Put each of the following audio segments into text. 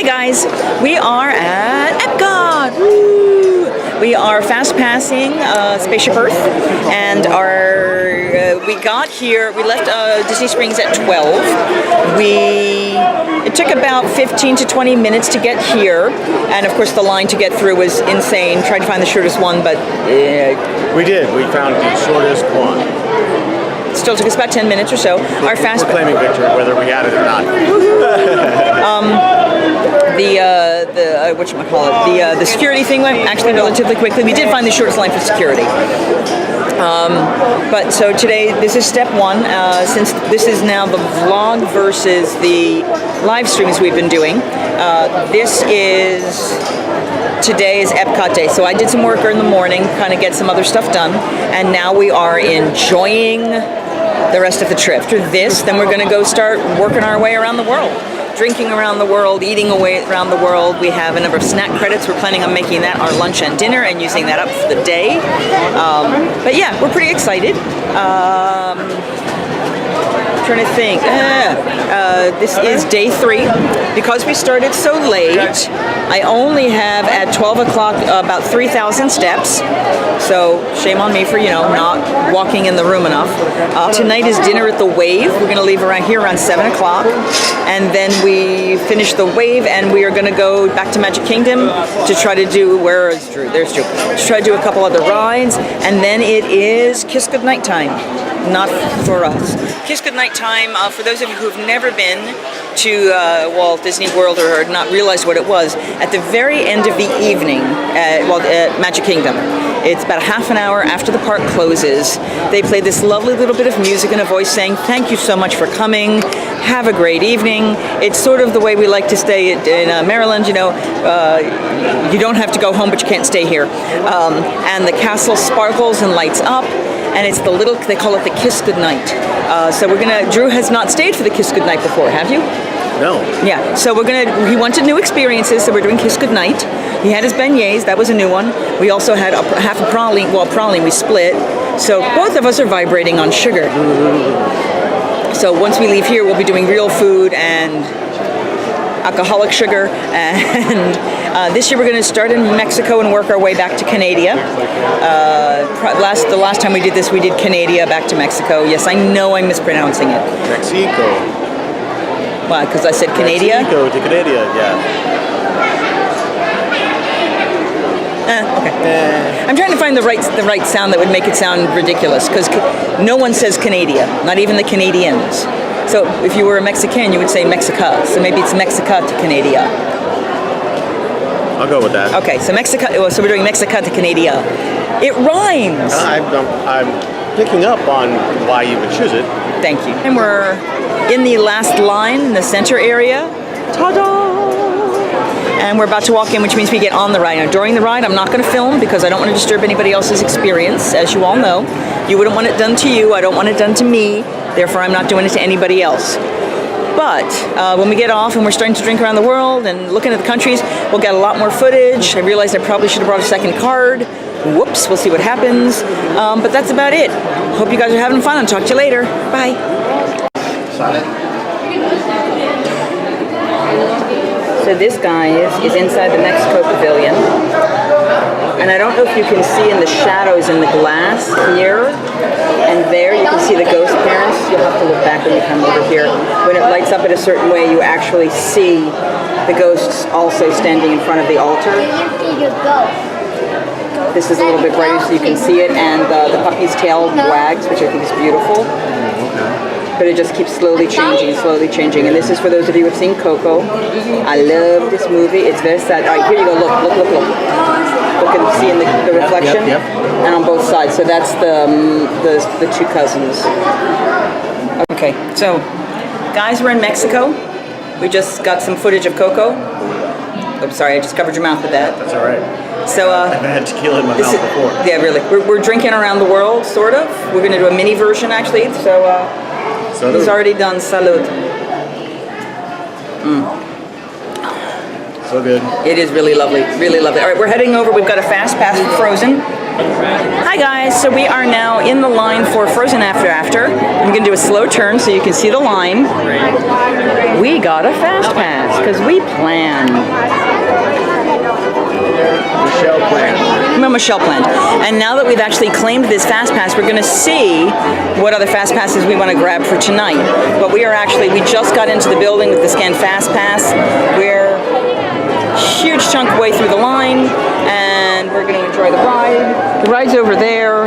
guys, we are at Epcot. Woo! We are fast passing Spaceship Earth, and we got here. We left Disney Springs at 12. It took about 15 to 20 minutes to get here, and of course the line to get through was insane. Tried to find the shortest one, but we did. We found the shortest one. Still took us about 10 minutes or so. We're claiming victory, whether we had it or not. The security thing went actually relatively quickly. We did find the shortest line for security. But so today, this is step one. Since this is now the vlog versus the live streams we've been doing, today is Epcot day. So I did some work in the morning, kind of get some other stuff done, and now we are enjoying the rest of the trip. Through this, then we're going to go start working our way around the world. Drinking around the world, eating away around the world. We have a number of snack credits. We're planning on making that our lunch and dinner and using that up for the day. But yeah, we're pretty excited. Trying to think. This is day 3. Because we started so late, I only have at 12 o'clock about 3,000 steps. So shame on me for, not walking in the room enough. Tonight is dinner at the Wave. We're going to leave around here around 7 o'clock. And then we finish the Wave, and we are going to go back to Magic Kingdom to try to do, where is Drew? There's Drew. To try to do a couple other rides. And then it is Kiss Goodnight time. Not for us. Kiss Goodnight time, for those of you who've never been to Walt Disney World or not realized what it was, at the very end of the evening at Magic Kingdom, it's about a half an hour after the park closes, they play this lovely little bit of music and a voice saying, "Thank you so much for coming. Have a great evening." It's sort of the way we like to stay in Maryland, you don't have to go home, but you can't stay here. And the castle sparkles and lights up. And it's they call it the Kiss Goodnight. So Drew has not stayed for the Kiss Goodnight before, have you? No. Yeah, so he wanted new experiences, so we're doing Kiss Goodnight. He had his beignets, that was a new one. We also had half a praline, we split. So both of us are vibrating on sugar. So once we leave here, we'll be doing real food and alcoholic sugar, and this year we're going to start in Mexico and work our way back to Canada. The last time we did this, we did Canada back to Mexico. Yes, I know I'm mispronouncing it. Mexico. Why? Because I said Canada? Mexico to Canada, yeah. Okay. I'm trying to find the right sound that would make it sound ridiculous, because no one says Canada, not even the Canadians. So if you were a Mexican, you would say Mexica. So maybe it's Mexica to Canada. I'll go with that. Okay, so so we're doing Mexica to Canada. It rhymes. I'm picking up on why you would choose it. Thank you. And we're in the last line in the center area. Ta-da! And we're about to walk in, which means we get on the ride. Now, during the ride, I'm not going to film because I don't want to disturb anybody else's experience. As you all know, you wouldn't want it done to you. I don't want it done to me. Therefore, I'm not doing it to anybody else. But when we get off and we're starting to drink around the world and looking at the countries, we'll get a lot more footage. I realized I probably should have brought a second card. Whoops, we'll see what happens. But that's about it. Hope you guys are having fun. I'll talk to you later. Bye. So this, guys, is inside the Mexico Pavilion. And I don't know if you can see in the shadows in the glass here and there, you can see the ghost appearance. You'll have to look back when you come over here. When it lights up in a certain way, you actually see the ghosts also standing in front of the altar. This is a little bit brighter so you can see it, and the puppy's tail wags, which I think is beautiful. But it just keeps slowly changing. And this is for those of you who have seen Coco. I love this movie. It's very sad. All right, here you go. Look. Look and see in the reflection, yep. And on both sides. So that's the two cousins. Okay, so guys, we're in Mexico. We just got some footage of Coco. Oops, sorry, I just covered your mouth with that. That's all right. So I've had tequila in my mouth before. Yeah, really. We're drinking around the world, sort of. We're going to do a mini version actually. So he's already done. Salud. So good. It is really lovely, really lovely. All right, we're heading over. We've got a fast pass for Frozen. Hi guys, so we are now in the line for Frozen After After. I'm going to do a slow turn so you can see the line. We got a fast pass because we plan. Michelle planned. And now that we've actually claimed this fast pass, we're going to see what other fast passes we want to grab for tonight. But we just got into the building with the scanned fast pass. We're a huge chunk way through the line, and we're going to enjoy the ride. The ride's over there,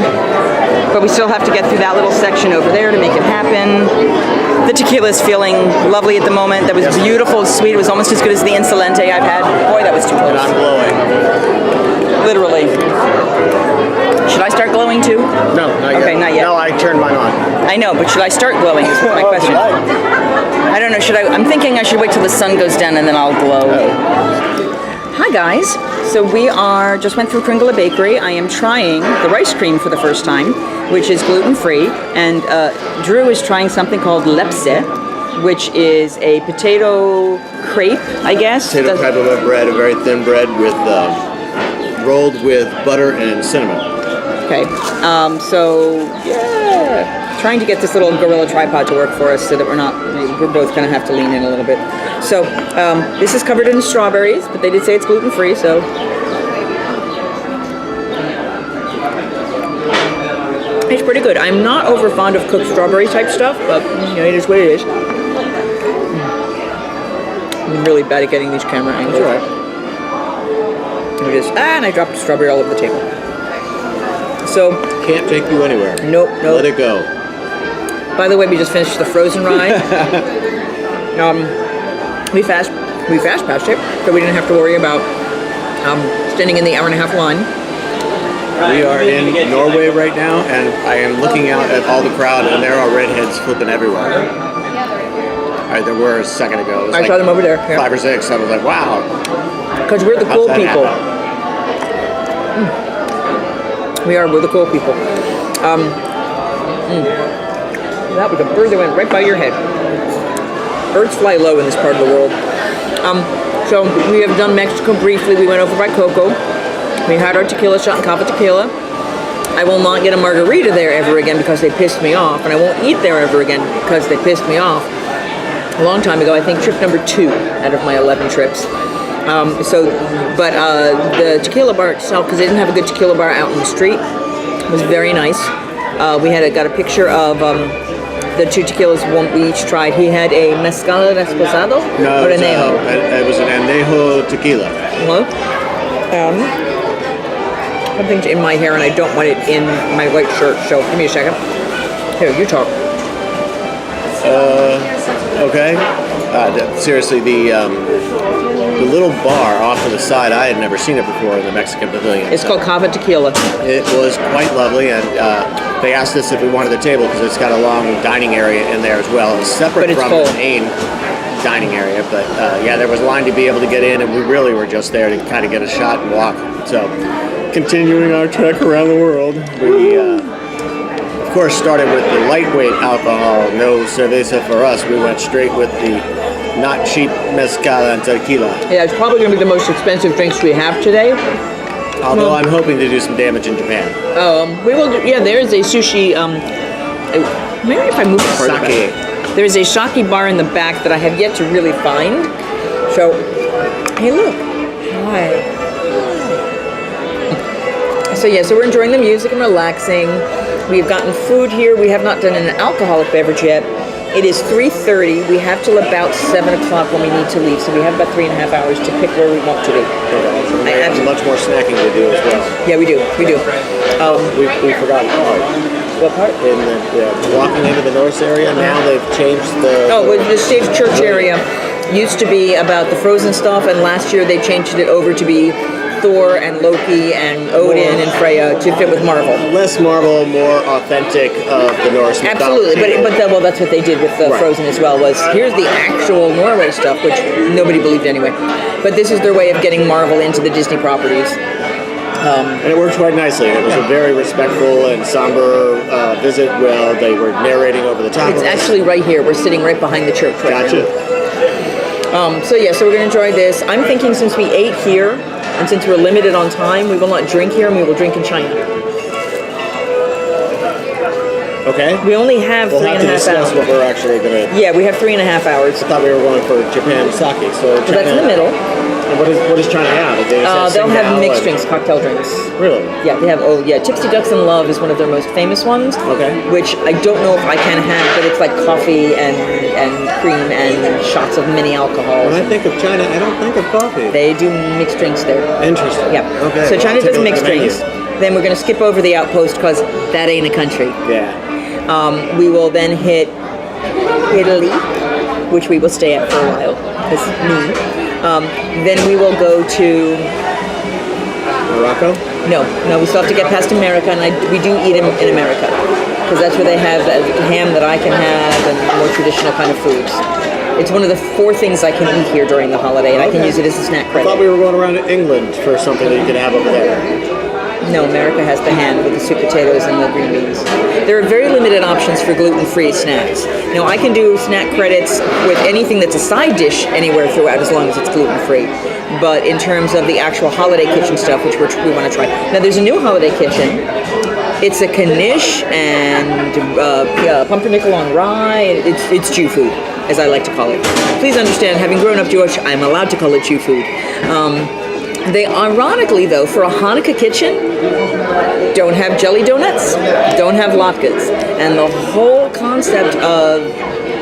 but we still have to get through that little section over there to make it happen. The tequila is feeling lovely at the moment. That was beautiful, sweet. It was almost as good as the Insolente I've had. Boy, that was too close. And I'm glowing. Literally. Should I start glowing too? No, not yet. Okay, not yet. No, I turned mine on. I know, but should I start glowing is my question. I don't know, I'm thinking I should wait till the sun goes down and then I'll glow. Hi guys. So we just went through Kringla Bakery. I am trying the rice cream for the first time, which is gluten-free. And Drew is trying something called lepse, which is a potato crepe, I guess. Potato crepe of bread, a very thin bread with rolled with butter and cinnamon. Okay, so yeah, trying to get this little gorilla tripod to work for us so that we're both going to have to lean in a little bit. So this is covered in strawberries, but they did say it's gluten-free, so. It's pretty good. I'm not over fond of cooked strawberry type stuff, but it is what it is. I'm really bad at getting these camera angles. That's all right. And I dropped a strawberry all over the table. So Can't take you anywhere. Nope. Let it go. By the way, we just finished the Frozen ride. We fast passed it, so we didn't have to worry about standing in the hour-and-a-half line. We are in Norway right now, and I am looking out at all the crowd, and there are redheads flipping everywhere. There were a second ago. I saw them over there. Yeah. 5 or 6. I was like, wow. Because we're the cool people. We're the cool people. That was a bird that went right by your head. Birds fly low in this part of the world. So we have done Mexico briefly. We went over by Coco. We had our tequila shot and cava tequila. I will not get a margarita there ever again because they pissed me off, and I won't eat there ever again because they pissed me off. A long time ago, I think trip number 2 out of my 11 trips. The tequila bar itself, because they didn't have a good tequila bar out in the street, was very nice. We got a picture of the 2 tequilas we each tried. He had a mezcal reposado or anejo. It was an anejo tequila. Something's in my hair and I don't want it in my white shirt, so give me a second. Here, you talk. Okay. Seriously, the little bar off to the side, I had never seen it before in the Mexican pavilion. It's called Cava Tequila. It was quite lovely, and they asked us if we wanted the table because it's got a long dining area in there as well. It's separate from the main dining area, but there was a line to be able to get in, and we really were just there to kind of get a shot and walk. So, continuing our trek around the world, we of course started with the lightweight alcohol, no cerveza for us. We went straight with the not cheap mezcal and tequila. Yeah, it's probably going to be the most expensive drinks we have today. Although I'm hoping to do some damage in Japan. We will do, there is a sushi, maybe if I move it further back. There's a sake bar in the back that I have yet to really find. So, hey look. Hi. So we're enjoying the music and relaxing. We've gotten food here. We have not done an alcoholic beverage yet. It is 3:30. We have till about 7 o'clock when we need to leave, so we have about 3.5 hours to pick where we want to be. We have much more snacking to do as well. Yeah, we do. We forgot a part. What part? In the walking into the Norse area, now they've changed the... the Stage Church area used to be about the Frozen stuff, and last year they changed it over to be Thor and Loki and Odin and Freya to fit with Marvel. Less Marvel, more authentic of the Norse mythology. Absolutely, but that's what they did with Frozen as well, was here's the actual Norway stuff, which nobody believed anyway. But this is their way of getting Marvel into the Disney properties. And it worked quite nicely. It was a very respectful and somber visit. Well, they were narrating over the top. It's actually right here. We're sitting right behind the church right now. So we're going to enjoy this. I'm thinking since we ate here, and since we're limited on time, we will not drink here and we will drink in China. Okay. We only have We'll three have and to a half discuss hours. what we're actually going to... Yeah, we have 3.5 hours. I thought we were going for Japan sake. So So that's in the middle. What does China have? They'll have mixed drinks, cocktail drinks. Really? Yeah, they have. Oh, yeah. Tipsy Ducks in Love is one of their most famous ones. Okay. Which I don't know if I can have, but it's like coffee and cream and shots of mini alcohol. When I think of China, I don't think of coffee. They do mixed drinks there. Interesting. Yeah. Okay. So well, China I'll take does a look mixed at the menu. drinks. Then we're going to skip over the Outpost because that ain't a country. Yeah. We will then hit Italy, which we will stay at for a while. Because me. Then we will go to Morocco? No, we still have to get past America, and we do eat in America because that's where they have the ham that I can have and more traditional kind of foods. It's one of the 4 things I can eat here during the holiday, and I can use it as a snack I credit. thought we were going around to England for something that you could have over there. No, America has the ham with the sweet potatoes and the green beans. There are very limited options for gluten-free snacks. Now, I can do snack credits with anything that's a side dish anywhere throughout as long as it's gluten-free. But in terms of the actual holiday kitchen stuff, which we want to try. Now, there's a new holiday kitchen. It's a knish and pumpernickel on rye. It's Jew food, as I like to call it. Please understand, having grown up Jewish, I'm allowed to call it Jew food. They ironically, though, for a Hanukkah kitchen, don't have jelly donuts, don't have latkes. And the whole concept of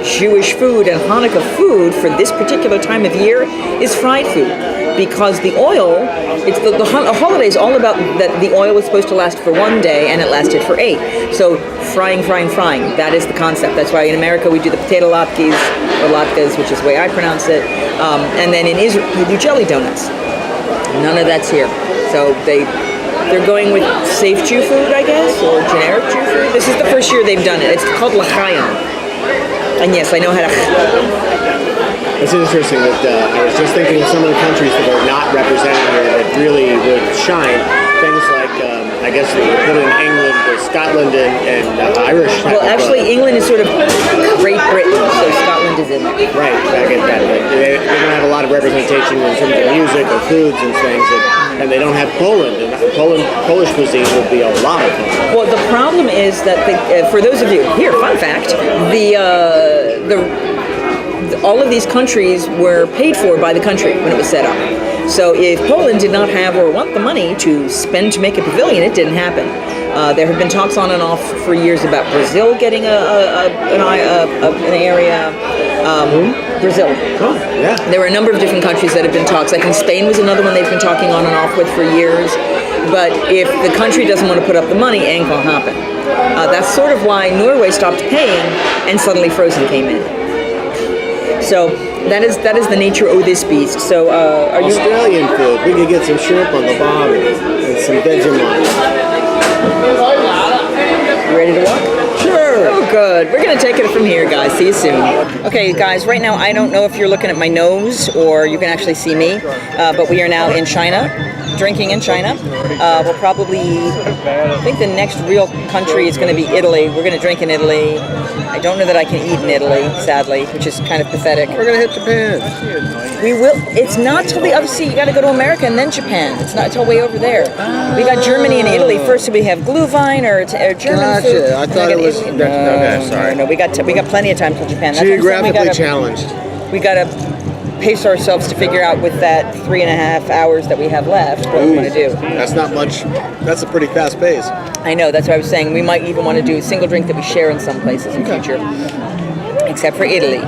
Jewish food and Hanukkah food for this particular time of year is fried food. Because the oil, it's the holiday is all about that the oil was supposed to last for 1 day and it lasted for 8. So frying. That is the concept. That's why in America we do the potato latkes, or latkes, which is the way I pronounce it. And then in Israel we do jelly donuts. None of that's here. So they're going with safe Jew food, I guess, or generic Jew food. This is the first year they've done it. It's called l'chaim. And yes, I know how to... It's interesting that I was just thinking of some of the countries that are not represented here that really would shine. Things like, I guess we would put in England, Scotland, and Irish. Well, actually, England is sort of Great Britain, so Scotland is in there. Right, I get that. But they don't have a lot of representation in terms of music or foods and things, and they don't have Poland. And Polish cuisine would be a lot of fun. Well, the problem is that for those of you here, fun fact: all of these countries were paid for by the country when it was set up. So if Poland did not have or want the money to spend to make a pavilion, it didn't happen. There have been talks on and off for years about Brazil getting an area. Brazil. Oh, yeah. There were a number of different countries that have been talks. I think Spain was another one they've been talking on and off with for years. But if the country doesn't want to put up the money, it ain't gonna happen. That's sort of why Norway stopped paying and suddenly Frozen came in. So that is the nature of this beast. So are you Australian food? We could get some shrimp on the barbie and some Vegemite. You ready to walk? Sure. Oh, good. We're going to take it from here, guys. See you soon. Okay, guys, right now, I don't know if you're looking at my nose or you can actually see me, but we are now in China, drinking in China. We'll probably, I think the next real country is going to be Italy. We're going to drink in Italy. I don't know that I can eat in Italy, sadly, which is kind of pathetic. We're going to hit Japan. We will. It's not till the other sea. You got to go to America and then Japan. It's not till way over there. We got Germany and Italy first. So we have Glühwein or German food. Gotcha. I thought it was. Okay, sorry. No, we got plenty of time till Japan. That's Geographically challenged. We got to pace ourselves to figure out with that 3.5 hours that we have left what we want to do. That's not much. That's a pretty fast pace. I know. That's what I was saying. We might even want to do a single drink that we share in some places in future, except for Italy.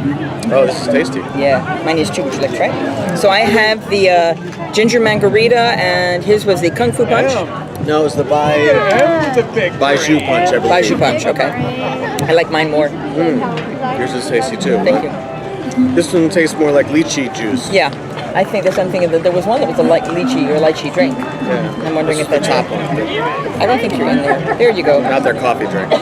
Oh, this is tasty. Yeah, mine is too. Would you like to try? So I have the ginger margarita, and his was the Kung Fu Punch. No, it's the Baiju Punch. Baiju Punch, okay. I like mine more. Yours is tasty too. Thank you. This one tastes more like lychee juice. Yeah, I think that's something that there was one that was a lychee drink. Yeah. I'm wondering if the that's top one. I don't think you're in there. There you go. Not their coffee drink.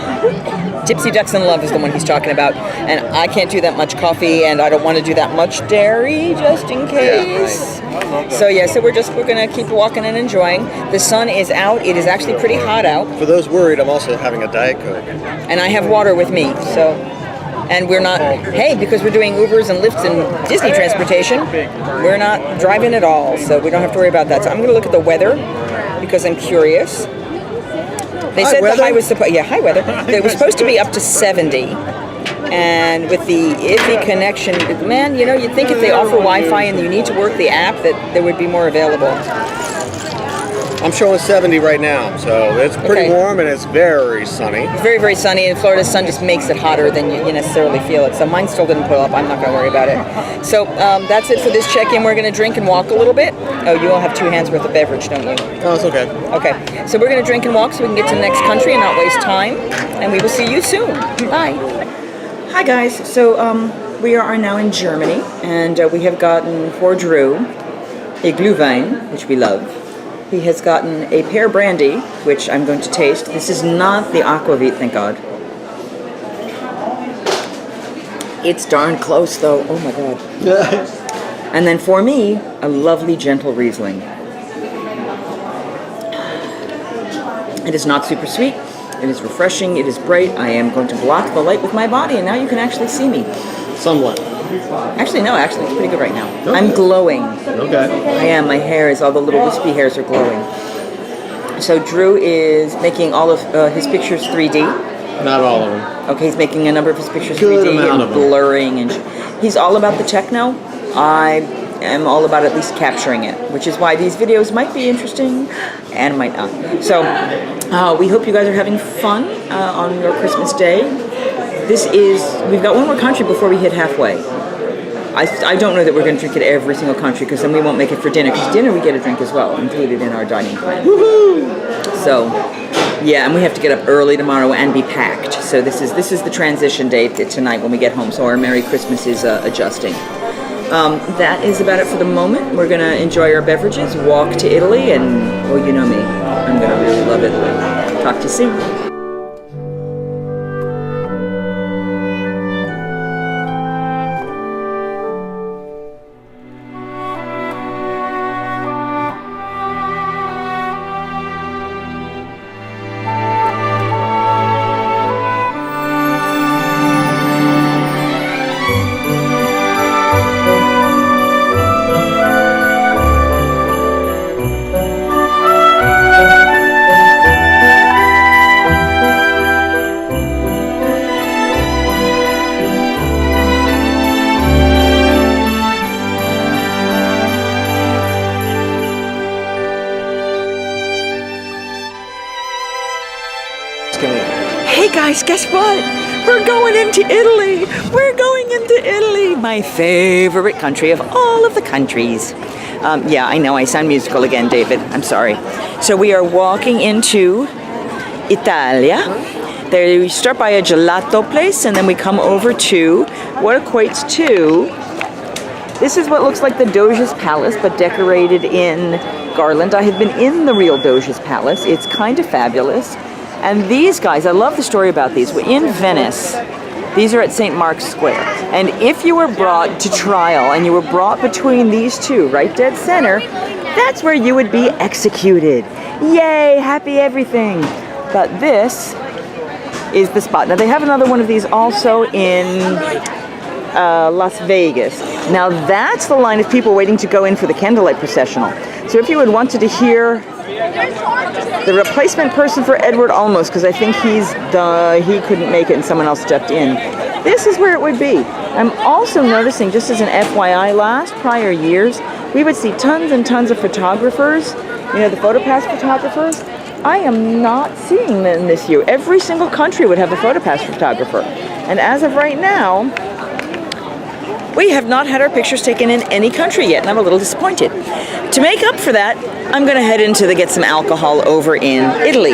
Tipsy Ducks in Love is the one he's talking about, and I can't do that much coffee, and I don't want to do that much dairy, just in case. Yeah, So yeah, so we're gonna keep walking and enjoying. The sun is out. It is actually pretty hot out, For those worried, I'm also having a Diet Coke. and I have water with me. So, and we're not. Hey, because we're doing Ubers and Lyfts and Disney transportation, we're not driving at all, so we don't have to worry about that. So I'm gonna look at the weather because I'm curious. They said the high was high weather. It was supposed to be up to 70. And with the iffy connection, man, you know, you'd think if they offer Wi-Fi and you need to work the app that there would be more available. I'm showing 70 right now, so it's pretty warm and it's very sunny. It's very, very sunny, and Florida's sun just makes it hotter than you necessarily feel it. So mine still didn't pull up. I'm not going to worry about it. So that's it for this check-in. We're going to drink and walk a little bit. Oh, you all have 2 hands worth of beverage, don't you? Oh, it's okay. Okay, so we're going to drink and walk so we can get to the next country and not waste time. And we will see you soon. Bye. Hi, guys. So we are now in Germany, and we have gotten for Drew a Glühwein, which we love. He has gotten a pear brandy, which I'm going to taste. This is not the aquavit, thank God. It's darn close, though. Oh, my God. And then for me, a lovely, gentle Riesling. It is not super sweet. It is refreshing. It is bright. I am going to block the light with my body, and now you can actually see me. Somewhat. Actually, no. Actually, it's pretty good right now. Okay. I'm glowing. Okay. I am. My hair is, all the little wispy hairs are glowing. So Drew is making all of his pictures 3D. Not all of them. Okay, he's making a number of his pictures 3D and blurring. And he's all about the techno. I am all about at least capturing it, which is why these videos might be interesting and might not. So we hope you guys are having fun on your Christmas day. We've got one more country before we hit halfway. I don't know that we're going to drink at every single country, because then we won't make it for dinner. Because dinner we get a drink as well, included in our dining plan. Woohoo! So, yeah, and we have to get up early tomorrow and be packed. So this is the transition day tonight when we get home. So our Merry Christmas is adjusting. That is about it for the moment. We're going to enjoy our beverages, walk to Italy, and, well, you know me. I'm going to really love Italy. Talk to you soon. Hey guys, guess what? We're going into Italy. We're going into Italy, my favorite country of all of the countries. Yeah, I know I sound musical again, David. I'm sorry. So we are walking into Italia. There we start by a gelato place, and then we come over to what equates to, this is what looks like the Doge's Palace, but decorated in garland. I have been in the real Doge's Palace. It's kind of fabulous. And these guys, I love the story about these. We're in Venice. These are at St. Mark's Square. And if you were brought to trial and you were brought between these two, right dead center, that's where you would be executed. Yay, happy everything. But this is the spot. Now they have another one of these also in Las Vegas. Now that's the line of people waiting to go in for the candlelight processional. So if you had wanted to hear the replacement person for Edward Olmos, because I think he couldn't make it and someone else stepped in, this is where it would be. I'm also noticing, just as an FYI, prior years, we would see tons and tons of photographers, you know, the PhotoPass photographers. I am not seeing them this year. Every single country would have a PhotoPass photographer. And as of right now, we have not had our pictures taken in any country yet, and I'm a little disappointed. To make up for that, I'm going to head into get some alcohol over in Italy.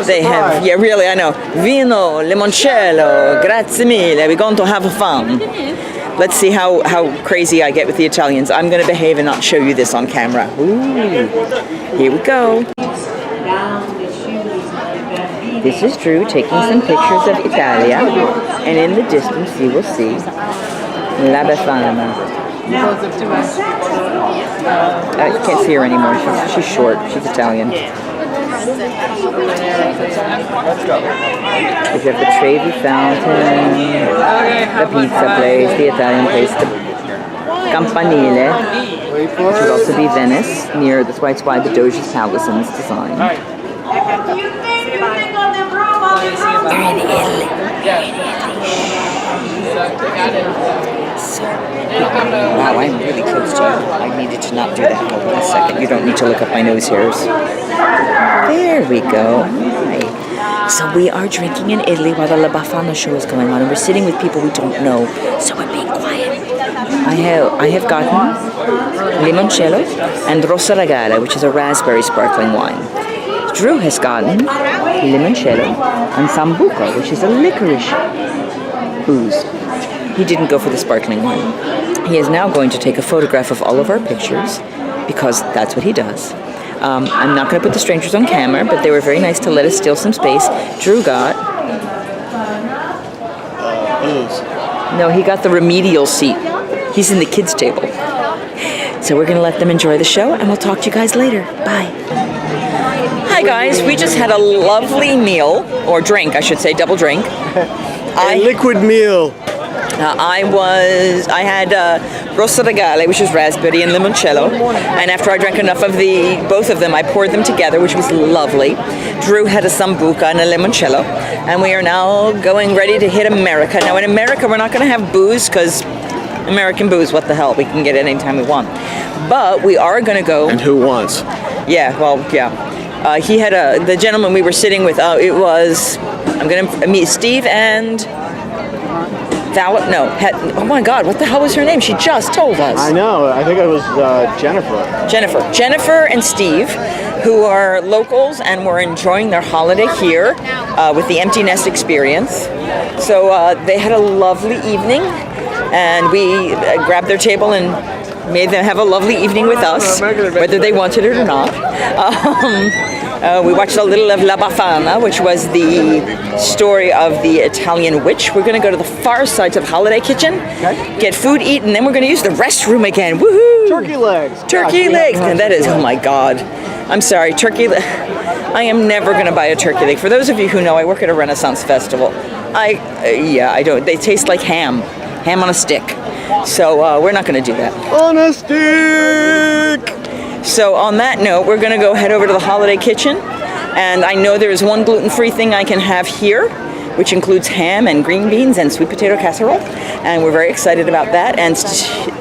They have, yeah, really, I know. Vino, limoncello, grazie mille, we're going to have fun. Let's see how crazy I get with the Italians. I'm going to behave and not show you this on camera. Ooh, here we go. This is Drew taking some pictures of Italia, and in the distance you will see La Befana. You can't see her anymore. She's short. She's Italian. We have the Trevi Fountain, the pizza place, the Italian place, the Campanile, which would also be Venice, near, that's why it's the Doge's Palace in this design. They're in Italy. So, wow, I'm really close to you. I needed to not do that. Hold on a second. You don't need to look up my nose hairs. There we go. Hi. So we are drinking in Italy while the La Befana show is going on, and we're sitting with people we don't know, so we're being quiet. I have gotten limoncello and rossa regala, which is a raspberry sparkling wine. Drew has gotten limoncello and sambuca, which is a licorice booze. He didn't go for the sparkling wine. He is now going to take a photograph of all of our pictures because that's what he does. I'm not going to put the strangers on camera, but they were very nice to let us steal some space. Drew got... Booze. No, he got the remedial seat. He's in the kids' table. So we're going to let them enjoy the show, and we'll talk to you guys later. Bye. Hi, guys. We just had a lovely meal, or drink, I should say, double drink. A liquid meal. I had rossa regale, which is raspberry and limoncello, and after I drank enough of both of them, I poured them together, which was lovely. Drew had a sambuca and a limoncello, and we are now ready to hit America. Now in America, we're not going to have booze because American booze, what the hell? We can get it anytime we want. But we are going to go. And who wants? Yeah, well, yeah. He had the gentleman we were sitting with. I'm going to meet Steve and. Oh my God, what the hell was her name? She just told us. I know, I think it was Jennifer. Jennifer and Steve, who are locals and were enjoying their holiday here with the Empty Nest experience. So they had a lovely evening, and we grabbed their table and made them have a lovely evening with us, whether they wanted it or not. We watched a little of La Befana, which was the story of the Italian witch. We're going to go to the far sides of Holiday Kitchen, get food eaten, and then we're going to use the restroom again. Woohoo! Turkey legs. Turkey legs. And that is, oh my God. I'm sorry, I am never going to buy a turkey leg. For those of you who know, I work at a Renaissance festival. I don't. They taste like ham on a stick. So we're not going to do that. On a stick! So on that note, we're going to go head over to the Holiday Kitchen, and I know there is one gluten-free thing I can have here, which includes ham and green beans and sweet potato casserole, and we're very excited about that, and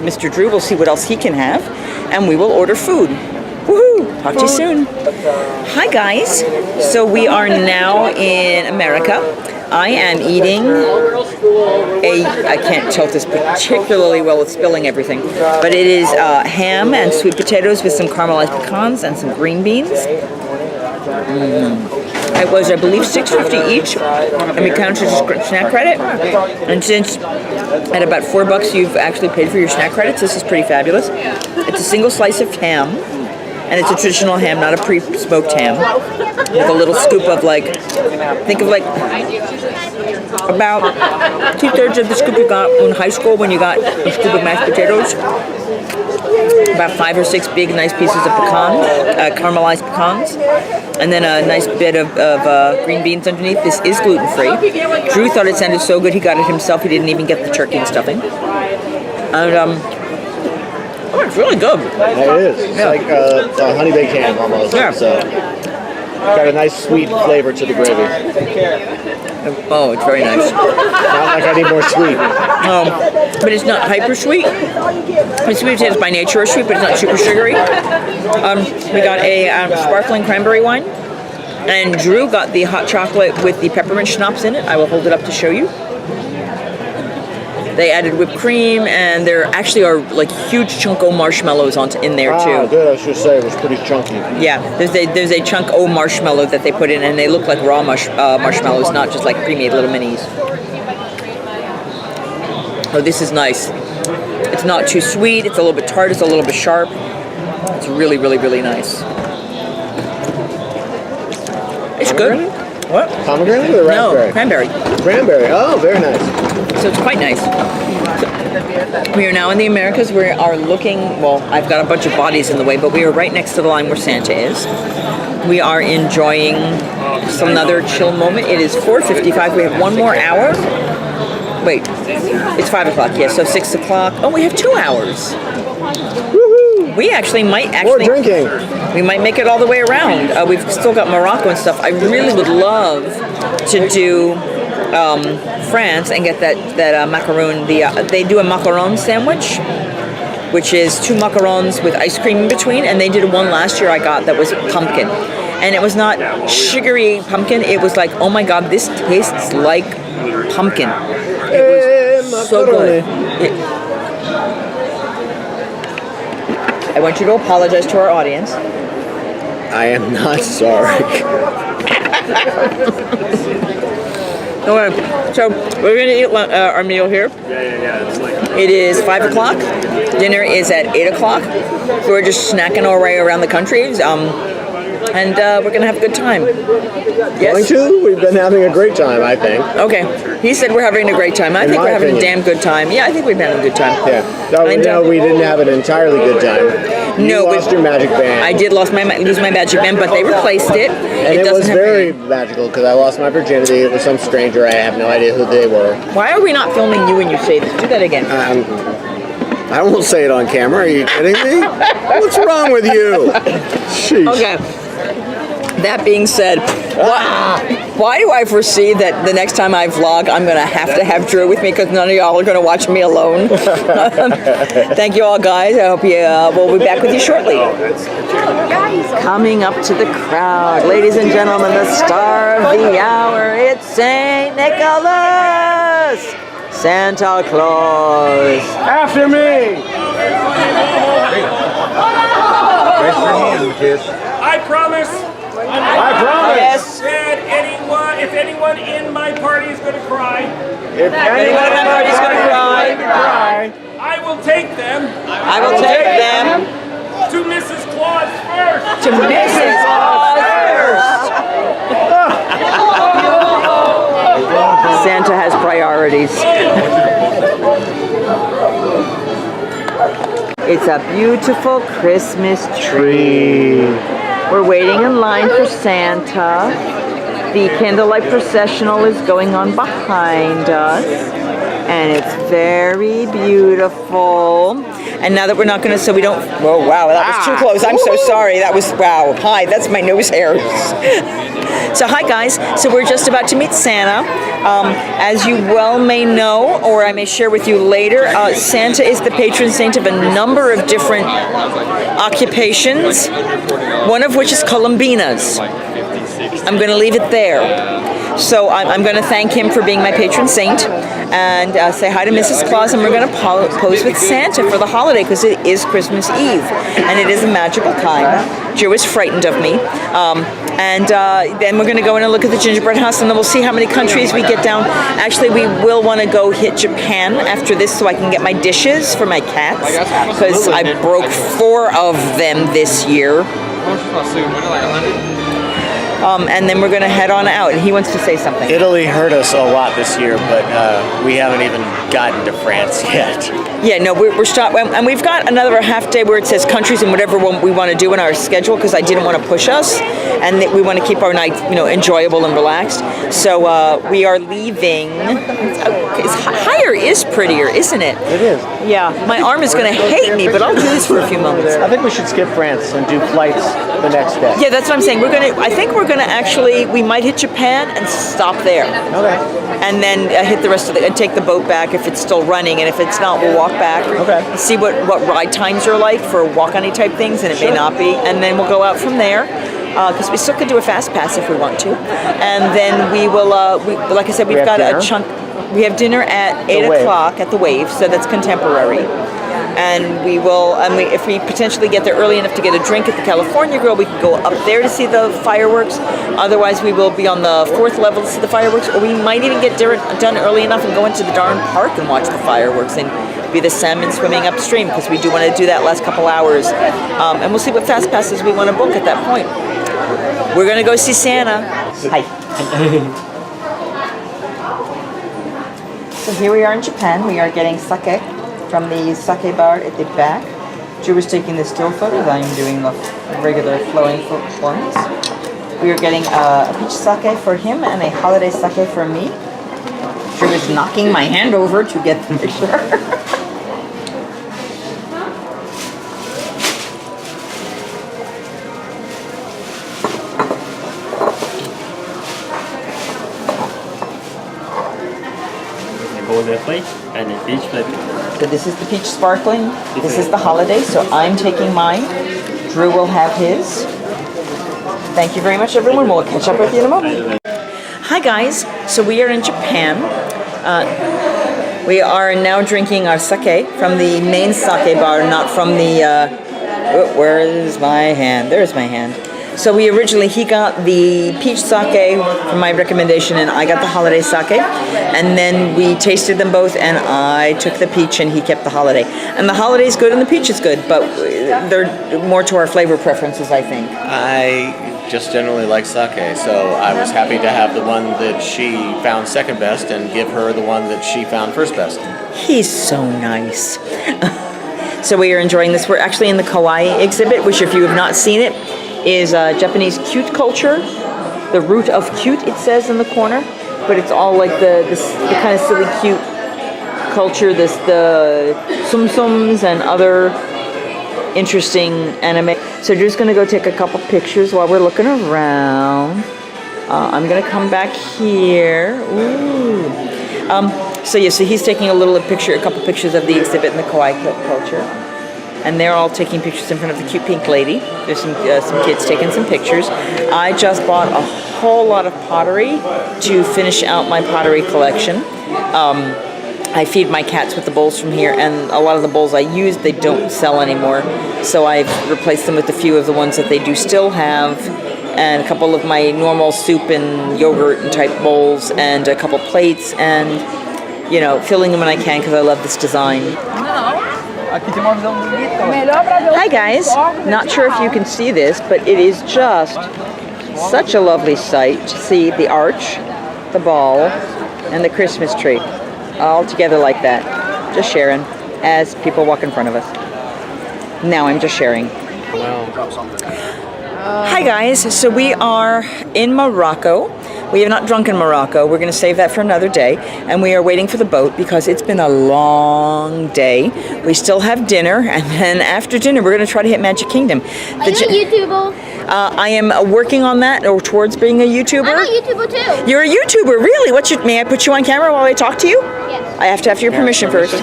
Mr. Drew will see what else he can have, and we will order food. Woohoo! Talk to you soon. Hi guys. So we are now in America. I am eating I can't tilt this particularly well with spilling everything, but it is ham and sweet potatoes with some caramelized pecans and some green beans. It was, I believe, $6.50 each, and we counted your snack credit. And since at about $4 you've actually paid for your snack credits, this is pretty fabulous. It's a single slice of ham, and it's a traditional ham, not a pre-smoked ham, with a little scoop of think of about 2/3 of the scoop you got in high school when you got a scoop of mashed potatoes. About 5 or 6 big, nice pieces of caramelized pecans, and then a nice bit of green beans underneath. This is gluten-free. Drew thought it sounded so good he got it himself. He didn't even get the turkey and stuffing. And it's really good. Yeah, it is. It's like a honey baked ham almost. Yeah. So got a nice sweet flavor to the gravy. Oh, it's very nice. Not like I need more sweet. But it's not hyper sweet. Sweet potatoes by nature are sweet, but it's not super sugary. We got a sparkling cranberry wine, and Drew got the hot chocolate with the peppermint schnapps in it. I will hold it up to show you. They added whipped cream, and there actually are huge chunko marshmallows in there too. Good. I should say it was pretty chunky. Yeah, there's a chunk o marshmallow that they put in, and they look like raw marshmallows, not just like pre-made little minis. Oh, this is nice. It's not too sweet. It's a little bit tart. It's a little bit sharp. It's really, really, really nice. It's good. What? Pomegranate or raspberry? No, cranberry. Cranberry. Oh, very nice. So it's quite nice. So we are now in the Americas. We are looking, I've got a bunch of bodies in the way, but we are right next to the line where Santa is. We are enjoying another chill moment. It is 4:55. We have one more hour. Wait, it's 5 o'clock. Yeah, so 6 o'clock. Oh, we have 2 hours. Woohoo! We might More drinking. We might make it all the way around. We've still got Morocco and stuff. I really would love to do France and get that macaroon. They do a macaron sandwich, which is 2 macarons with ice cream in between, and they did one last year I got that was pumpkin. And it was not sugary pumpkin, it was like, oh my god, this tastes like pumpkin. It was so good. I want you to apologize to our audience. I am not sorry. Okay, so we're going to eat our meal here. Yeah. It is 5 o'clock. Dinner is at 8 o'clock. So we're just snacking our way around the country. And we're going to have a good time. Yes? Going to? We've been having a great time, I think. Okay. He said we're having a great time. I think we're having a damn good time. Yeah, I think we've been having a good time. Yeah. No, we didn't have an entirely good time. You lost your magic band. I did lose my magic band, but they replaced it. And it was very magical because I lost my virginity. It was some stranger. I have no idea who they were. Why are we not filming you when you say this? Do that again. I won't say it on camera. Are you kidding me? What's wrong with you? Sheesh. Okay. That being said, why do I foresee that the next time I vlog, I'm going to have Drew with me because none of y'all are going to watch me alone? Thank you all, guys. I hope we'll be back with you shortly. Coming up to the crowd, ladies and gentlemen, the star of the hour, it's St. Nicholas! Santa Claus. After me! Raise your hand, kids. I promise Yes. that if anyone in my party is going to cry, If anyone in my party is going to cry, I will take them I will take them to Mrs. Claus first. to Mrs. Claus first. Santa has priorities. It's a beautiful Christmas tree. We're waiting in line for Santa. The candlelight processional is going on behind us. And it's very beautiful. And now that we're not going to, so we don't, oh wow, that was too close. I'm so sorry. That was, wow. Hi, that's my nose hairs. So hi guys, so we're just about to meet Santa. As you well may know, or I may share with you later, Santa is the patron saint of a number of different occupations, one of which is Columbinas. I'm going to leave it there. So I'm going to thank him for being my patron saint and say hi to Mrs. Claus, and we're going to pose with Santa for the holiday because it is Christmas Eve and it is a magical time. Drew is frightened of me. And then we're going to go in and look at the gingerbread house, and then we'll see how many countries we get down. Actually, we will want to go hit Japan after this so I can get my dishes for my cats because I broke 4 of them this year. And then we're going to head on out. And he wants to say something. Italy hurt us a lot this year, but we haven't even gotten to France yet. Yeah, no, we're stopped, and we've got another half day where it says countries and whatever we want to do in our schedule because I didn't want to push us, and we want to keep our night, enjoyable and relaxed. So we are leaving. Higher is prettier, isn't it? It is. Yeah, my arm is going to hate me, but I'll do this for a few moments. I think we should skip France and do flights the next day. Yeah, that's what I'm saying. I think we're gonna actually, we might hit Japan and stop there. Okay. And then hit the rest of and take the boat back if it's still running, and if it's not, we'll walk back. Okay. See what ride times are like for walk-on-y type things, and it may not be. And then we'll go out from there. Because we still could do a fast pass if we want to. And then we will, like I said, we've got a chunk. We have dinner at 8 o'clock at the Wave, so that's contemporary. And we will, if we potentially get there early enough to get a drink at the California Grill, we can go up there to see the fireworks. Otherwise, we will be on the 4th level to see the fireworks, or we might even get done early enough and go into the darn park and watch the fireworks and be the salmon swimming upstream, because we do want to do that last couple hours. And we'll see what fast passes we want to book at that point. We're going to go see Santa. Hi. So here we are in Japan. We are getting sake from the sake bar at the back. Drew is taking the still photos. I am doing the regular flowing ones. We are getting a peach sake for him and a holiday sake for me. Drew is knocking my hand over to get the picture. flake and a peach flake. So this is the peach sparkling. This is the holiday, so I'm taking mine. Drew will have his. Thank you very much, everyone. We'll catch up with you in a moment. Hi, guys. So we are in Japan. We are now drinking our sake from the main sake bar, not from the... where is my hand? There's my hand. So he got the peach sake from my recommendation, and I got the holiday sake. And then we tasted them both, and I took the peach, and he kept the holiday. And the holiday's good, and the peach is good, but they're more to our flavor preferences, I think. I just generally like sake, so I was happy to have the one that she found second best and give her the one that she found first best. He's so nice. So we are enjoying this. We're actually in the kawaii exhibit, which if you have not seen it, is Japanese cute culture. The root of cute, it says in the corner, but it's all like the kind of silly cute culture, the sum-sums and other interesting anime. So Drew's gonna go take a couple pictures while we're looking around. I'm gonna come back here. Ooh. So he's taking a couple pictures of the exhibit in the kawaii culture. And they're all taking pictures in front of the cute pink lady. There's some kids taking some pictures. I just bought a whole lot of pottery to finish out my pottery collection. I feed my cats with the bowls from here, and a lot of the bowls I used, they don't sell anymore. So I've replaced them with a few of the ones that they do still have, and a couple of my normal soup and yogurt and type bowls, and a couple plates, and, filling them when I can because I love this design. Hi guys, not sure if you can see this, but it is just such a lovely sight to see the arch, the ball, and the Christmas tree all together like that. Just sharing as people walk in front of us. Now I'm just sharing. Hi guys, so we are in Morocco. We have not drunk in Morocco. We're going to save that for another day. And we are waiting for the boat because it's been a long day. We still have dinner. And then after dinner, we're going to try to hit Magic Kingdom. Are you a YouTuber? I am working on that, or towards being a YouTuber. I'm a YouTuber too. You're a YouTuber, really? May I put you on camera while I talk to you? Yes. I have to have your permission first.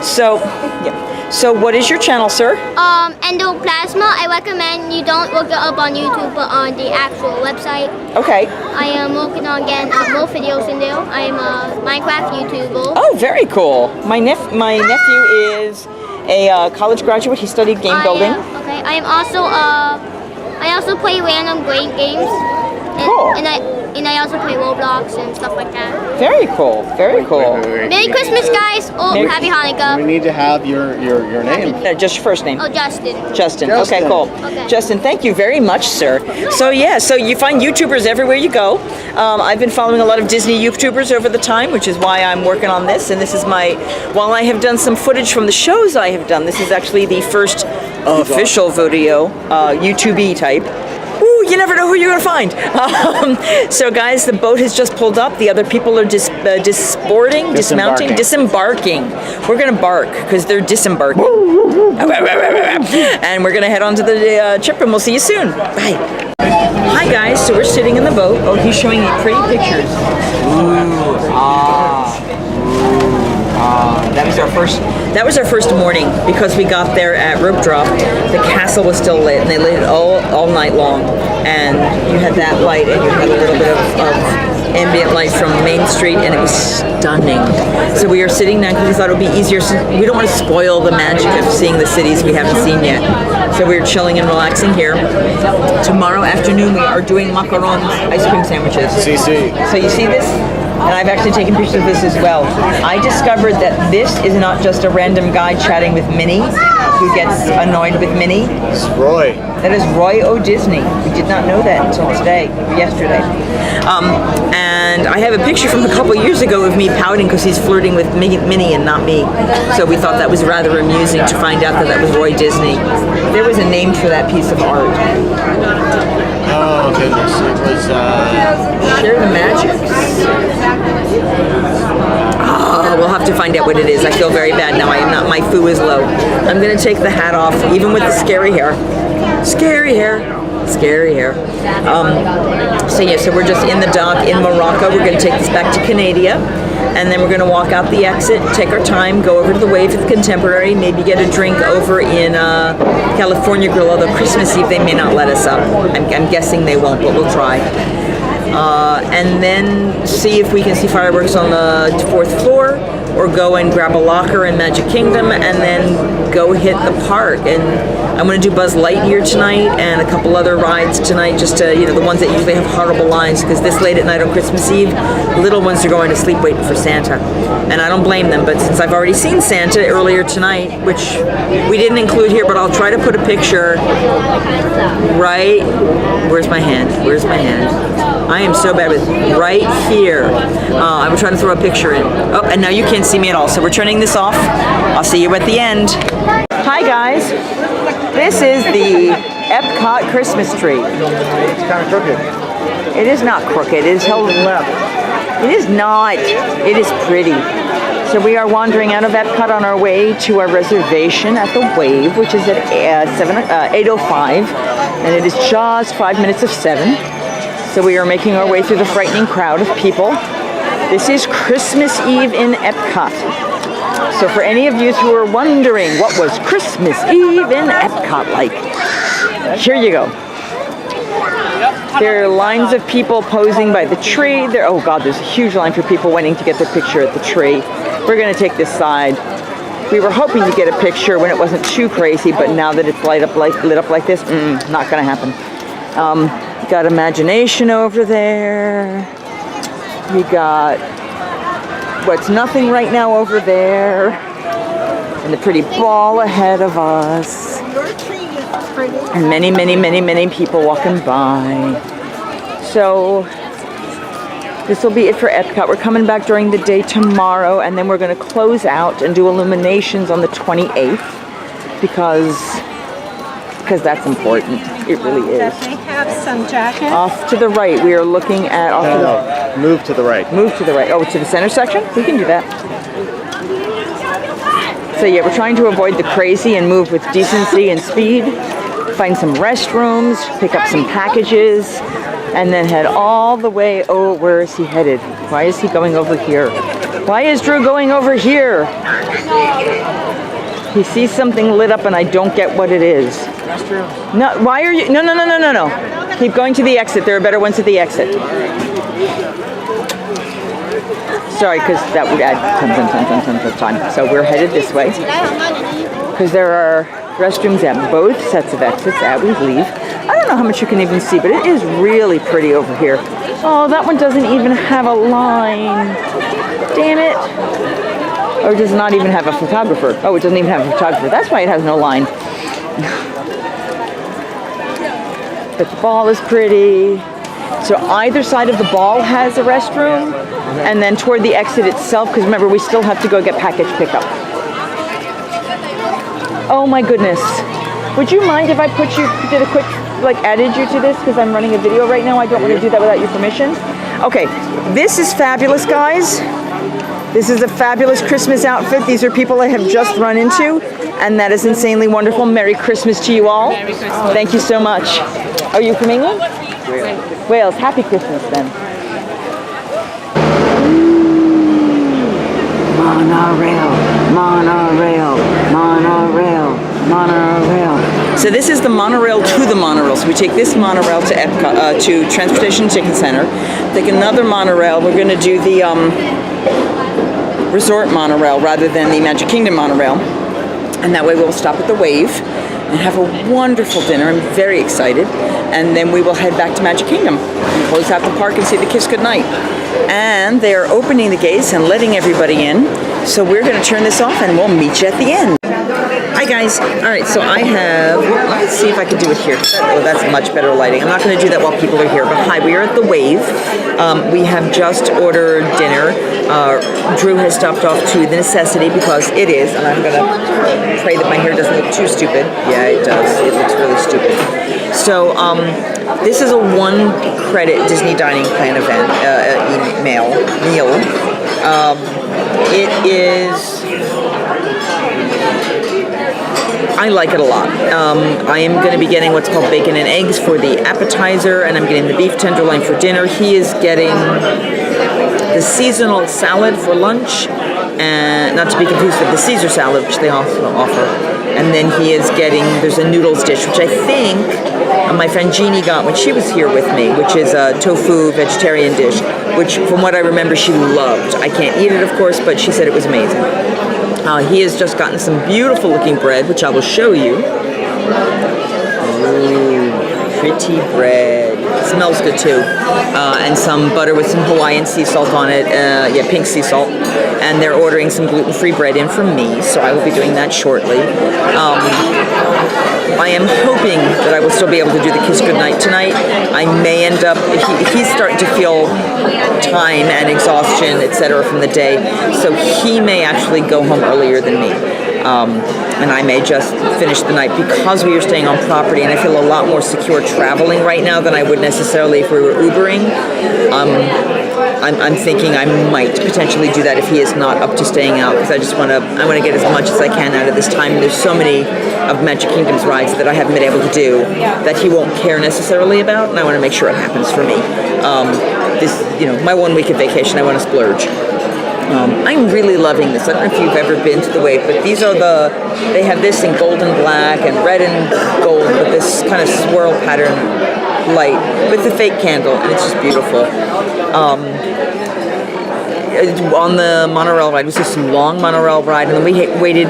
So, yeah. So what is your channel, sir? Endoplasma. I recommend you don't look it up on YouTube, but on the actual website. Okay. I am working on getting more videos in there. I am a Minecraft YouTuber. Oh, very cool. My nephew is a college graduate. He studied game building. Okay. I am also I also play random great games. Cool. And I also play Roblox and stuff like that. Very cool. Very cool. Merry Christmas, guys! Happy Hanukkah. We need to have your name. Just your first name. Oh, Justin. Justin. Okay, cool. Okay. Justin, thank you very much, sir. So you find YouTubers everywhere you go. I've been following a lot of Disney YouTubers over the time, which is why I'm working on this. And this is while I have done some footage from the shows I have done, this is actually the first official video, YouTube-y type. Ooh, you never know who you're going to find. So, guys, the boat has just pulled up. The other people are disembarking. We're going to bark because they're disembarking. And we're going to head on to the trip, and we'll see you soon. Bye. Hi, guys. So we're sitting in the boat. Oh, he's showing me pretty pictures. That was our first morning because we got there at rope drop. The castle was still lit, and they lit it all night long. And you had that light, and you had a little bit of ambient light from Main Street, and it was stunning. So we are sitting down because we thought it would be easier. We don't want to spoil the magic of seeing the cities we haven't seen yet. So we're chilling and relaxing here. Tomorrow afternoon we are doing macarons, ice cream sandwiches. CC. So you see this? And I've actually taken pictures of this as well. I discovered that this is not just a random guy chatting with Minnie who gets annoyed with Minnie. It's Roy. That is Roy O. Disney. We did not know that until yesterday. And I have a picture from a couple years ago of me pouting because he's flirting with Minnie and not me. So we thought that was rather amusing to find out that was Roy Disney. There was a name for that piece of art. Oh goodness, it was Share the magic. We'll have to find out what it is. I feel very bad now. My foo is low. I'm gonna take the hat off, even with the scary hair. Scary hair. Scary hair. So we're just in the dock in Morocco. We're gonna take this back to Canada. and then we're going to walk out the exit, take our time, go over to the Wave at the Contemporary, maybe get a drink over in California Grill, although Christmas Eve they may not let us up. I'm guessing they won't, but we'll try. And then see if we can see fireworks on the 4th floor, or go and grab a locker in Magic Kingdom, and then go hit the park. And I'm going to do Buzz Lightyear tonight and a couple other rides tonight, just to, the ones that usually have horrible lines, because this late at night on Christmas Eve, little ones are going to sleep waiting for Santa. And I don't blame them, but since I've already seen Santa earlier tonight, which we didn't include here, but I'll try to put a picture right, where's my hand? I am so bad with right here. I was trying to throw a picture in. Oh, and now you can't see me at all. So we're turning this off. I'll see you at the end. Hi guys. This is the Epcot Christmas tree. It's kind of crooked. It is not crooked. It is held left. It is not. It is pretty. So we are wandering out of Epcot on our way to our reservation at the Wave, which is at 8:05, and it is just 5 minutes of 7. So we are making our way through the frightening crowd of people. This is Christmas Eve in Epcot. So for any of you who are wondering what was Christmas Eve in Epcot like, here you go. There are lines of people posing by the tree. Oh God, there's a huge line for people waiting to get their picture at the tree. We're gonna take this side. We were hoping to get a picture when it wasn't too crazy, but now that it's lit up like this, not gonna happen. Got Imagination over there. We got What's Nothing right now over there. And the pretty ball ahead of us. And many, many, many, many people walking by. So this will be it for Epcot. We're coming back during the day tomorrow, and then we're going to close out and do illuminations on the 28th because that's important. It really is. They have some jackets. Off to the right, we are looking at... No, move to the right. Move to the right. Oh, to the center section? We can do that. So yeah, we're trying to avoid the crazy and move with decency and speed. Find some restrooms, pick up some packages, and then head all the way... Oh, where is he headed? Why is he going over here? Why is Drew going over here? He sees something lit up and I don't get what it is. No, why are you... No. Keep going to the exit. There are better ones at the exit. Sorry, because that would add tons of time. So we're headed this way. Because there are restrooms at both sets of exits as we leave. I don't know how much you can even see, but it is really pretty over here. Oh, that one doesn't even have a line. Damn it. Or does not even have a photographer. Oh, it doesn't even have a photographer. That's why it has no line. But the ball is pretty. So either side of the ball has a restroom, and then toward the exit itself, because remember, we still have to go get package pickup. Oh my goodness. Would you mind if I did a quick, added you to this, because I'm running a video right now? I don't want to do that without your permission. Okay, this is fabulous, guys. This is a fabulous Christmas outfit. These are people I have just run into, and that is insanely wonderful. Merry Christmas to you all. Merry Christmas. Thank you so much. Are you from England? Wales. Wales. Happy Christmas then. Monorail, monorail, monorail, monorail. So this is the monorail to the monorail. So we take this monorail to Epcot, to Transportation Ticket Center. Take another monorail. We're going to do the resort monorail rather than the Magic Kingdom monorail. And that way we'll stop at the Wave and have a wonderful dinner. I'm very excited. And then we will head back to Magic Kingdom and close out the park and see the Kiss Goodnight. And they are opening the gates and letting everybody in. So we're going to turn this off and we'll meet you at the end. Hi guys. All right, so I have, let's see if I can do it here. Oh, that's much better lighting. I'm not going to do that while people are here, but hi, we are at the Wave. We have just ordered dinner. Drew has stopped off to the Necessity because it is, and I'm going to pray that my hair doesn't look too stupid. Yeah, it does. It looks really stupid. So this is a 1 credit Disney Dining Plan event, meal. It is... I like it a lot. I am going to be getting what's called bacon and eggs for the appetizer, and I'm getting the beef tenderloin for dinner. He is getting the the seasonal salad for lunch, and not to be confused with the Caesar salad, which they also offer. And then he is getting, there's a noodles dish, which I think my friend Jeannie got when she was here with me, which is a tofu vegetarian dish, which from what I remember she loved. I can't eat it, of course, but she said it was amazing. He has just gotten some beautiful looking bread, which I will show you. Ooh, pretty bread. Smells good too. And some butter with some Hawaiian sea salt on it. Pink sea salt. And they're ordering some gluten-free bread in from me, so I will be doing that shortly. I am hoping that I will still be able to do the Kiss Goodnight tonight. I may end up, he's starting to feel time and exhaustion, etc. from the day, so he may actually go home earlier than me. And I may just finish the night because we are staying on property, and I feel a lot more secure traveling right now than I would necessarily if we were Ubering. I'm thinking I might potentially do that if he is not up to staying out, because I want to get as much as I can out of this time. There's so many of Magic Kingdom's rides that I haven't been able to do that he won't care necessarily about, and I want to make sure it happens for me. My 1 week of vacation, I want to splurge. I'm really loving this. I don't know if you've ever been to the Wave, but these are they have this in gold and black and red and gold with this kind of swirl pattern light with the fake candle, and it's just beautiful. On the monorail ride, it was this long monorail ride, and then we waited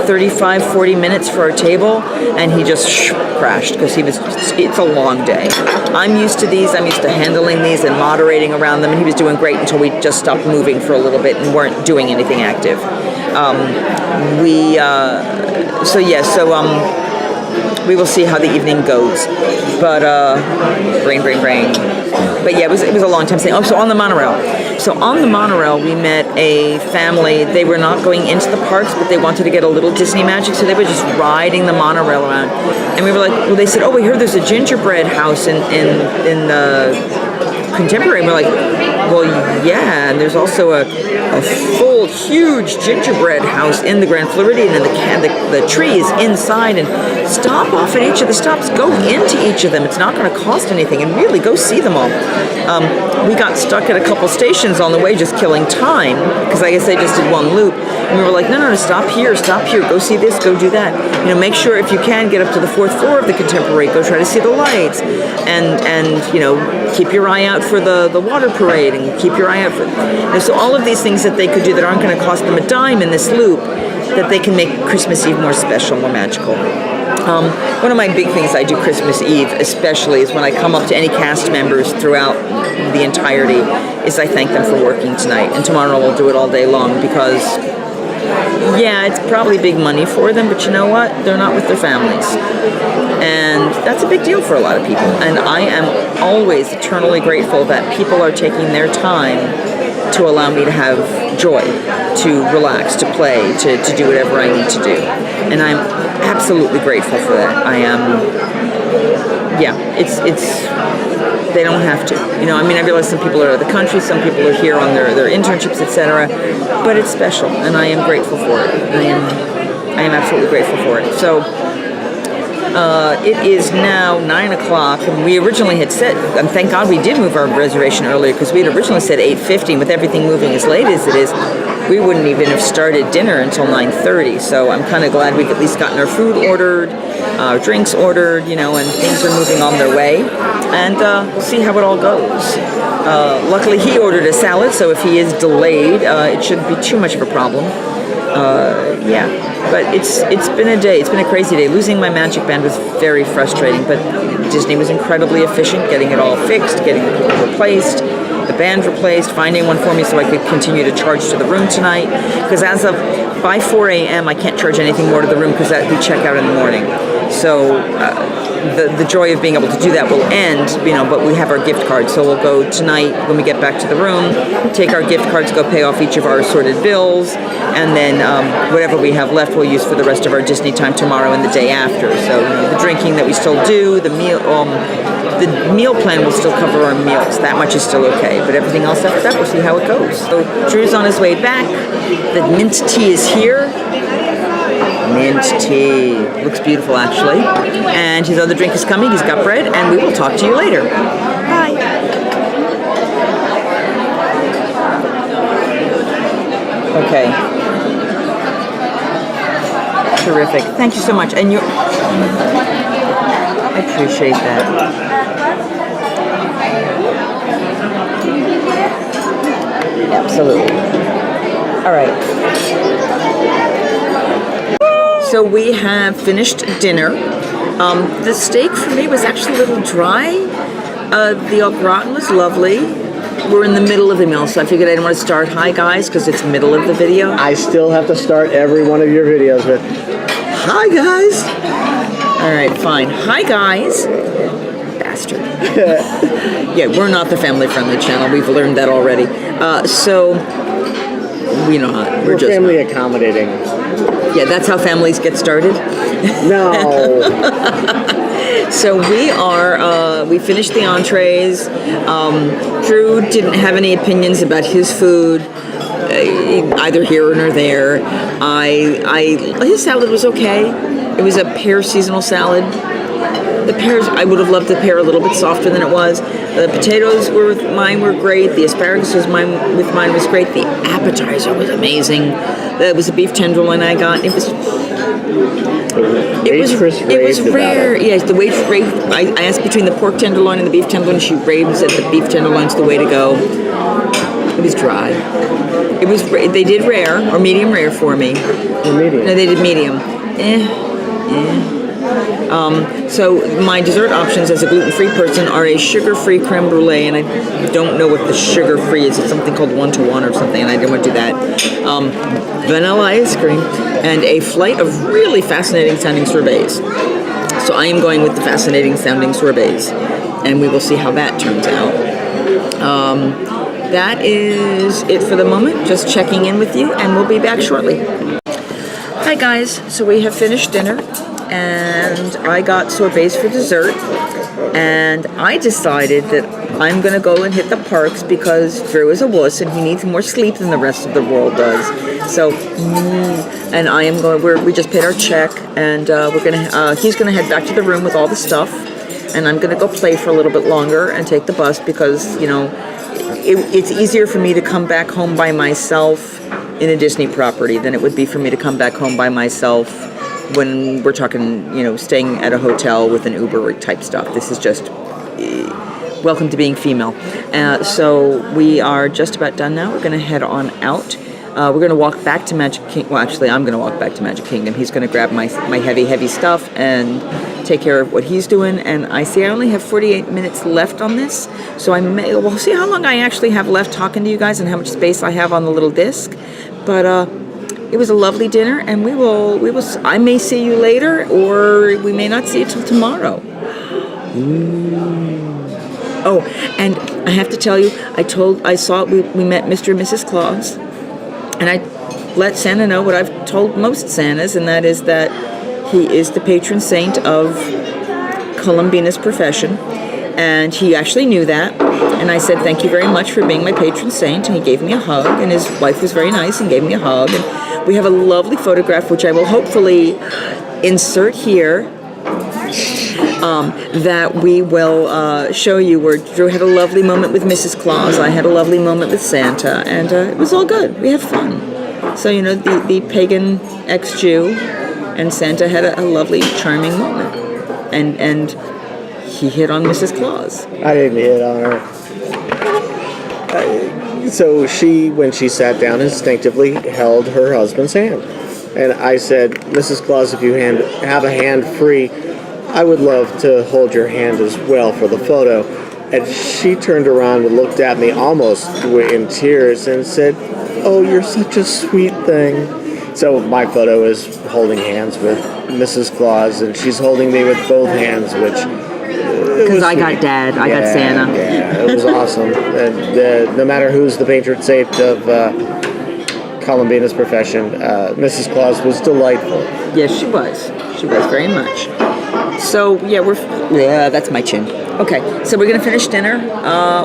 35, 40 minutes for our table, and he just crashed because it's a long day. I'm used to these. I'm used to handling these and moderating around them, and he was doing great until we just stopped moving for a little bit and weren't doing anything active. We will see how the evening goes. But brain. But yeah, it was a long time saying. Oh, so on the monorail. So on the monorail, we met a family. They were not going into the parks, but they wanted to get a little Disney magic, so they were just riding the monorail around. And we were like, well, they said, oh, we heard there's a gingerbread house in the Contemporary. And we're like, well, yeah, and there's also a full, huge gingerbread house in the Grand Floridian, and the tree is inside, and stop off at each of the stops, go into each of them. It's not going to cost anything, and really go see them all. We got stuck at a couple stations on the way just killing time, because I guess they just did one loop, and we were like, no, stop here, go see this, go do that. Make sure if you can get up to the 4th floor of the Contemporary, go try to see the lights, and keep your eye out for the water parade, and keep your eye out for, so all of these things that they could do that aren't going to cost them a dime in this loop, that they can make Christmas Eve more special, more magical. One of my big things I do Christmas Eve especially is when I come up to any cast members throughout the entirety, is I thank them for working tonight, and tomorrow we'll do it all day long, because yeah, it's probably big money for them, but you know what? They're not with their families. And that's a big deal for a lot of people. And I am always eternally grateful that people are taking their time to allow me to have joy, to relax, to play, to do whatever I need to do. And I'm absolutely grateful for that. I am, they don't have to. I realize some people are out of the country, some people are here on their internships, etc. But it's special, and I am grateful for it. I am absolutely grateful for it. So it is now 9 o'clock, and we originally had said, and thank God we did move our reservation earlier, because we had originally said 8:50, with everything moving as late as it is, we wouldn't even have started dinner until 9:30. So I'm kind of glad we've at least gotten our food ordered, our drinks ordered, and things are moving on their way. And we'll see how it all goes. Luckily, he ordered a salad, so if he is delayed, it shouldn't be too much of a problem. But it's been a day. It's been a crazy day. Losing my Magic Band was very frustrating, but Disney was incredibly efficient, getting it all fixed, getting the people replaced, the band replaced, finding one for me so I could continue to charge to the room tonight. Because by 4 a.m., I can't charge anything more to the room, because we check out in the morning. So the joy of being able to do that will end, but we have our gift cards. So we'll go tonight when we get back to the room, take our gift cards, go pay off each of our assorted bills, and then whatever we have left we'll use for the rest of our Disney time tomorrow and the day after. So the drinking that we still do, the meal plan will still cover our meals. That much is still okay, but everything else after that, we'll see how it goes. So Drew's on his way back. The mint tea is here. Mint tea. Looks beautiful, actually. And his other drink is coming. He's got bread, and we will talk to you later. Bye. Okay. Terrific. Thank you so much. And you, I appreciate that. Absolutely. All right. So we have finished dinner. The steak for me was actually a little dry. The au gratin was lovely. We're in the middle of the meal, so I figured I didn't want to start hi guys because it's middle of the video. I still have to start every one of your videos with, hi guys. All right, fine. Hi guys. Bastard. Yeah, we're not the family-friendly channel. We've learned that already. So we know not. We're just family accommodating. Yeah, that's how families get started. No. So we finished the entrees. Drew didn't have any opinions about his food, either here or there. His salad was okay. It was a pear seasonal salad. The pears, I would have loved the pear a little bit softer than it was. The potatoes with mine were great. The asparagus with mine was great. The appetizer was amazing. It was a beef tenderloin I got. It was rare. Yes, the waitress raved. I asked between the pork tenderloin and the beef tenderloin. She raved and said the beef tenderloin's the way to go. It was dry. It was. They did rare or medium rare for me. Medium. No, they did medium. So my dessert options as a gluten-free person are a sugar-free creme brulee, and I don't know what the sugar-free is. It's something called 1-to-1 or something, and I didn't want to do that. Vanilla ice cream, and a flight of really fascinating-sounding sorbets. So I am going with the fascinating-sounding sorbets, and we will see how that turns out. That is it for the moment. Just checking in with you, and we'll be back shortly. Hi guys, so we have finished dinner. And I got sorbets for dessert, and I decided that I'm going to go and hit the parks because Drew is a wuss and he needs more sleep than the rest of the world does. So, and I am going. We just paid our check, and he's gonna head back to the room with all the stuff, and I'm gonna go play for a little bit longer and take the bus because it's easier for me to come back home by myself in a Disney property than it would be for me to come back home by myself when we're talking, staying at a hotel with an Uber type stuff. This is just welcome to being female. So we are just about done now. We're going to head on out. We're going to walk back to Magic Kingdom. Well, actually, I'm going to walk back to Magic Kingdom. He's going to grab my heavy stuff and take care of what he's doing. And I see I only have 48 minutes left on this. So we'll see how long I actually have left talking to you guys and how much space I have on the little disc. But it was a lovely dinner, and I may see you later, or we may not see you till tomorrow. Oh, and I have to tell you, we met Mr. and Mrs. Claus, and I let Santa know what I've told most Santas, and that is that he is the patron saint of Columbina's profession, and he actually knew that. And I said, thank you very much for being my patron saint. And he gave me a hug, and his wife was very nice and gave me a hug. And we have a lovely photograph, which I will hopefully insert here, that we will show you, where Drew had a lovely moment with Mrs. Claus. I had a lovely moment with Santa, and it was all good. We had fun. So, the pagan ex-Jew and Santa had a lovely, charming moment. And he hit on Mrs. Claus. I didn't hit on her. So when she sat down, instinctively held her husband's hand. And I said, Mrs. Claus, if you have a hand free, I would love to hold your hand as well for the photo. And she turned around and looked at me almost in tears and said, oh, you're such a sweet thing. So my photo is holding hands with Mrs. Claus, and she's holding me with both hands, which... Because I got Dad, I got Santa. Yeah, it was awesome. And no matter who's the patron saint of Columbina's profession, Mrs. Claus was delightful. Yes, she was. She was very much. So, that's my chin. Okay, so we're going to finish dinner,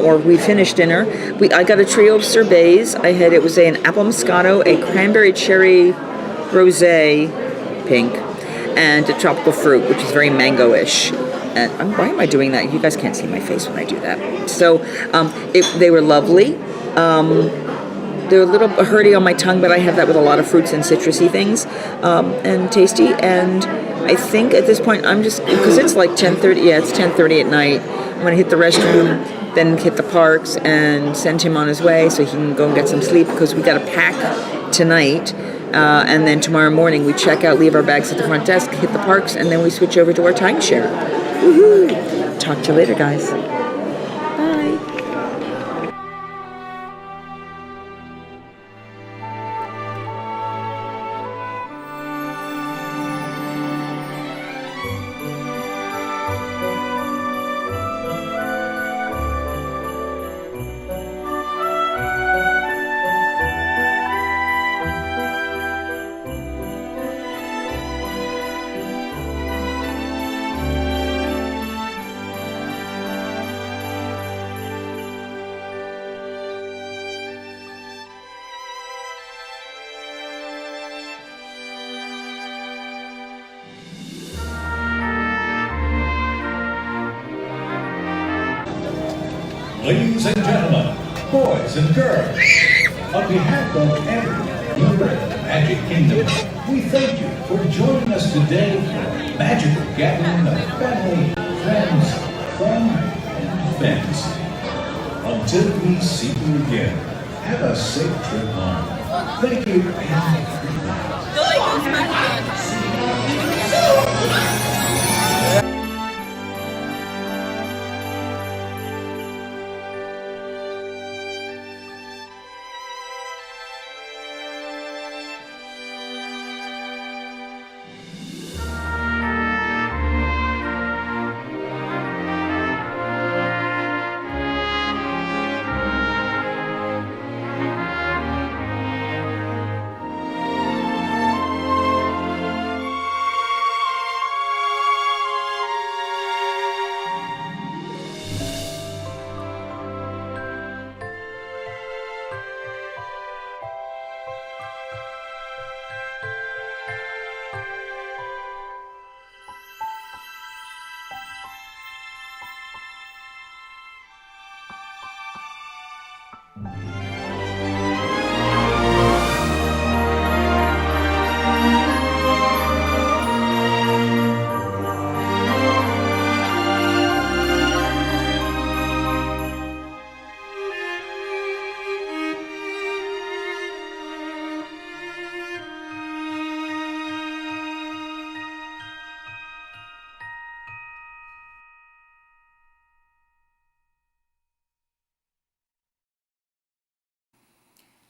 or we finished dinner. I got a trio of sorbets. It was an apple moscato, a cranberry cherry rosé, pink, and a tropical fruit, which is very mango-ish. And why am I doing that? You guys can't see my face when I do that. So they were lovely. they're a little hurty on my tongue, but I have that with a lot of fruits and citrusy things, and tasty. And I think at this point I'm just, because it's like 10:30. Yeah, it's 10:30 at night. I'm gonna hit the restroom, then hit the parks, and send him on his way so he can go and get some sleep, because we got to pack tonight. And then tomorrow morning we check out, leave our bags at the front desk, hit the parks, and then we switch over to our timeshare. Woohoo! Talk to you later, guys. Bye. Ladies and gentlemen, boys and girls, on behalf of everyone here at the Magic Kingdom, we thank you for joining us today for a magical gathering of family, friends, fun, and fantasy. Until we see you again, have a safe trip home. Thank you and good night.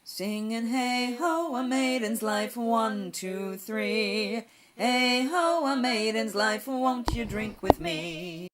Singing hey ho, a maiden's life, 1, 2, 3. Hey ho, a maiden's life, won't you drink with me?